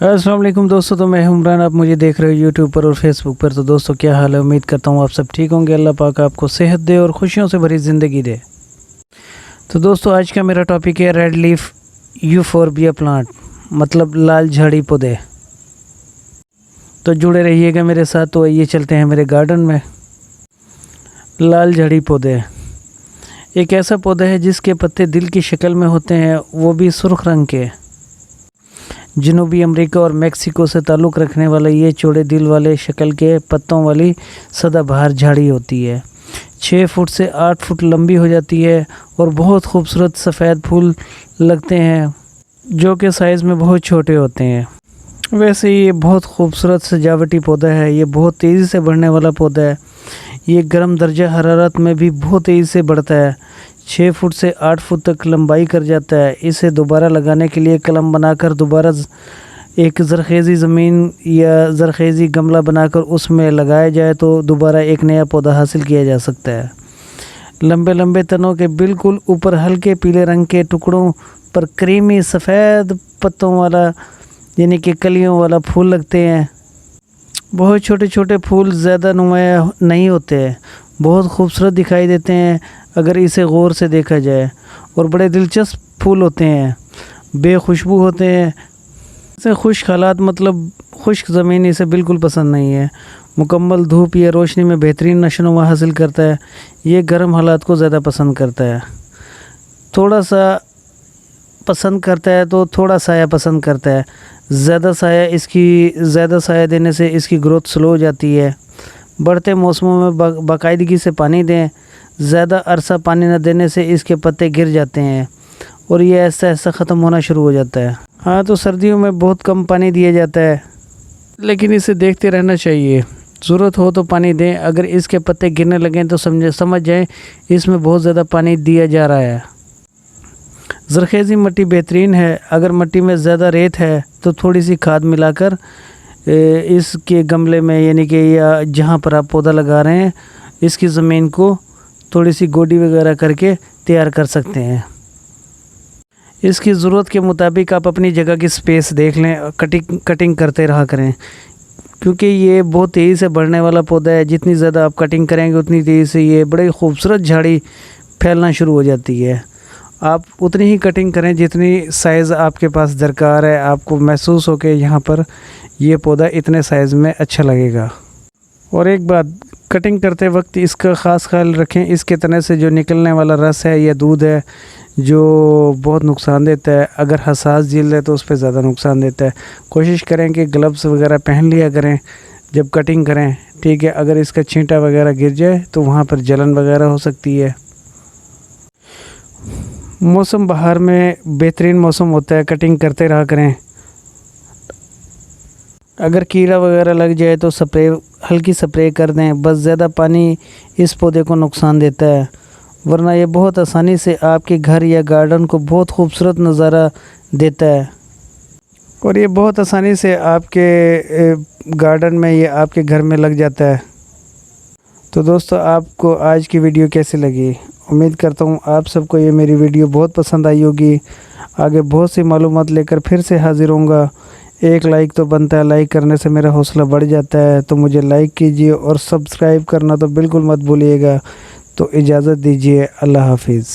अस्सलाम वालेकुम दोस्तों, तो मैं इमरान, आप मुझे देख रहे हो यूट्यूब पर और फेसबुक पर। तो दोस्तों क्या हाल है, उम्मीद करता हूँ आप सब ठीक होंगे। अल्लाह पाक आपको सेहत दे और खुशियों से भरी ज़िंदगी दे। तो दोस्तों आज का मेरा टॉपिक है रेड लीफ यूफोरबिया प्लांट, मतलब लाल झाड़ी पौधे। तो जुड़े रहिएगा मेरे साथ। तो आइए चलते हैं मेरे गार्डन में। लाल झाड़ी पौधे एक ऐसा पौधा है जिसके पत्ते दिल की शक्ल में होते हैं, वो भी सुर्ख रंग के। जनूबी अमेरिका और मेक्सिको से ताल्लुक़ रखने वाला ये चौड़े दिल वाले शक्ल के पत्तों वाली सदाबहार झाड़ी होती है। 6 फुट से 8 फुट लंबी हो जाती है और बहुत खूबसूरत सफ़ेद फूल लगते हैं जो कि साइज़ में बहुत छोटे होते हैं। वैसे ये बहुत खूबसूरत सजावटी पौधा है। ये बहुत तेज़ी से बढ़ने वाला पौधा है। ये गर्म दर्जा हरारत में भी बहुत तेज़ी से बढ़ता है। 6 फुट से 8 फुट तक लंबाई कर जाता है। इसे दोबारा लगाने के लिए कलम बनाकर दोबारा एक ज़रख़ेज़ी ज़मीन या ज़रख़ेज़ी गमला बनाकर उसमें लगाया जाए तो दोबारा एक नया पौधा हासिल किया जा सकता है। लंबे लंबे तनों के बिल्कुल ऊपर हल्के पीले रंग के टुकड़ों पर क्रीमी सफ़ेद पत्तों वाला यानी कि कलियों वाला फूल लगते हैं। बहुत छोटे छोटे फूल ज़्यादा नुमाया नहीं होते हैं, बहुत खूबसूरत दिखाई देते हैं अगर इसे गौर से देखा जाए, और बड़े दिलचस्प फूल होते हैं, बेखुशबू होते हैं। इसे खुश्क हालात मतलब खुश्क ज़मीन इसे बिल्कुल पसंद नहीं है। मुकम्मल धूप या रोशनी में बेहतरीन नशोनुमा हासिल करता है। ये गर्म हालात को ज़्यादा पसंद करता है। थोड़ा सा पसंद करता है तो थोड़ा साया पसंद करता है। ज़्यादा साया देने से इसकी ग्रोथ स्लो हो जाती है। बढ़ते मौसमों में बाकायदगी से पानी दें। ज़्यादा अरसा पानी न देने से इसके पत्ते गिर जाते हैं और ये ऐसा ऐसा ख़त्म होना शुरू हो जाता है। हाँ, तो सर्दियों में बहुत कम पानी दिया जाता है, लेकिन इसे देखते रहना चाहिए। ज़रूरत हो तो पानी दें। अगर इसके पत्ते गिरने लगें तो समझ जाएं इसमें बहुत ज़्यादा पानी दिया जा रहा है। ज़रख़ेज़ी मिट्टी बेहतरीन है। अगर मिट्टी में ज़्यादा रेत है तो थोड़ी सी खाद मिलाकर इसके गमले में यानी कि या जहाँ पर आप पौधा लगा रहे हैं इसकी ज़मीन को थोड़ी सी गोडी वगैरह करके तैयार कर सकते हैं। इसकी ज़रूरत के मुताबिक आप अपनी जगह की स्पेस देख लें, कटिंग करते रहा करें, क्योंकि ये बहुत तेज़ी से बढ़ने वाला पौधा है। जितनी ज़्यादा आप कटिंग करेंगे उतनी तेज़ी से ये बड़ी खूबसूरत झाड़ी फैलना शुरू हो जाती है। आप उतनी ही कटिंग करें जितनी साइज़ आपके पास दरकार है। आपको महसूस हो कि यहाँ पर ये पौधा इतने साइज़ में अच्छा लगेगा। और एक बात, कटिंग करते वक्त इसका ख़ास ख्याल रखें, इसके तने से जो निकलने वाला रस है या दूध है जो बहुत नुकसान देता है। अगर हसास जिल्द है तो उस पर ज़्यादा नुकसान देता है। कोशिश करें कि ग्लव्स वगैरह पहन लिया करें जब कटिंग करें, ठीक है। अगर इसका छींटा वगैरह गिर जाए तो वहाँ पर जलन वगैरह हो सकती है। मौसम बहार में बेहतरीन मौसम होता है, कटिंग करते रहा करें। अगर कीड़ा वगैरह लग जाए तो हल्की स्प्रे कर दें। बस ज़्यादा पानी इस पौधे को नुकसान देता है, वरना ये बहुत आसानी से आपके घर या गार्डन को बहुत खूबसूरत नज़ारा देता है। और ये बहुत आसानी से आपके गार्डन में या आपके घर में लग जाता है। तो दोस्तों आपको आज की वीडियो कैसी लगी? उम्मीद करता हूँ आप सबको ये मेरी वीडियो बहुत पसंद आई होगी। आगे बहुत सी मालूमात लेकर फिर से हाज़िर होऊंगा। एक लाइक तो बनता है, लाइक करने से मेरा हौसला बढ़ जाता है। तो मुझे लाइक कीजिए और सब्सक्राइब करना तो बिल्कुल मत भूलिएगा। तो इजाज़त दीजिए, अल्लाह हाफिज़।